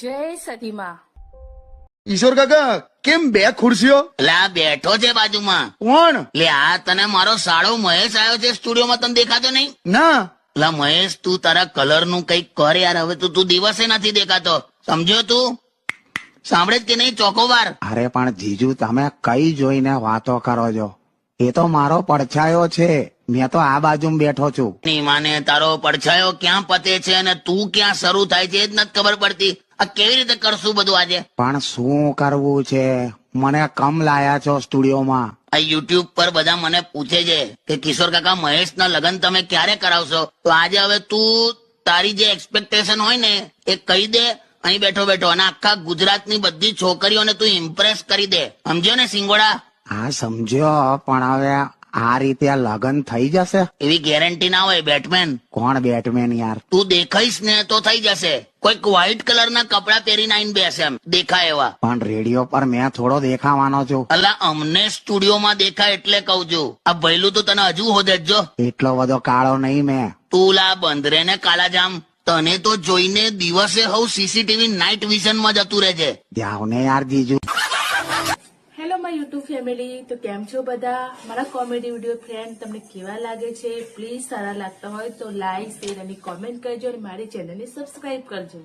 જય સતીમાં. ઈશ્વર કાકા કેમ બે ખુરશીઓ? એટલે આ બેઠો છે બાજુમાં. કોણ? એટલે આ તને મારો સાળો મહેશ આવ્યો છે સ્ટુડિયોમાં, તને દેખાતો નહીં? ના. એટલે મહેશ, તું તારા કલર નું કઈક કર યાર. હવે તું દિવસે નથી દેખાતો, સમજ્યો? તું સાંભળે જ કે નહીં ચોકોવાર? અરે પણ જીજુ, તમે કઈ જોઈને વાતો કરો છો? એ તો મારો પડછાયો છે. મેં તો આ બાજુ બેઠો છું. ની માને તારો પડછાયો ક્યાં પતે છે અને તું ક્યાં શરૂ થાય છે એ જ નથી ખબર પડતી. આ કેવી રીતે કરશું બધું આજે? પણ શું કરવું છે? મને કમ લાયા છો સ્ટુડિયોમાં? આ યુટ્યુબ પર બધા મને પૂછે છે કે કિશોર કાકા મહેશના લગ્ન તમે ક્યારે કરાવશો? તો આજે હવે તું તારી જે એક્સપેક્ટેશન હોય ને એ કહી દે અહીં બેઠો બેઠો, અને આખા ગુજરાતની બધી છોકરીઓને તું ઇમ્પ્રેસ કરી દે. સમજ્યો ને સિંગોડા? હા સમજ્યો, પણ હવે આ રીતે લગન થઈ જશે? એવી ગેરંટી ના હોય બેટમેન. કોણ બેટમેન યાર? તું દેખાઈશ ને તો થઈ જશે. કોઈક વ્હાઈટ કલરના કપડા પહેરીને આવીને બેસે એમ દેખાય એવા. પણ રેડિયો પર મેં થોડો દેખાવાનો છું. અલા અમને સ્ટુડિયોમાં દેખાય એટલે કઉ છું. આ ભૈલું તો તને હજુ હોદે જ જો. એટલો બધો કાળો નહીં મેં. તું લા બંધરે ને કાલાજામ, તને તો જોઈને દિવસે હવ સીસીટીવી નાઇટ વિઝનમાં જતું રહે છે. જાઓ ને યાર જીજુ. હેલો માય યુટ્યુબ ફેમિલી, તો કેમ છો બધા? મારા કોમેડી વિડીયો ફ્રેન્ડ તમને કેવા લાગે છે? પ્લીઝ સારા લાગતા હોય તો લાઈક, શેર અને કોમેન્ટ કરજો અને મારી ચેનલને સબસ્ક્રાઇબ કરજો.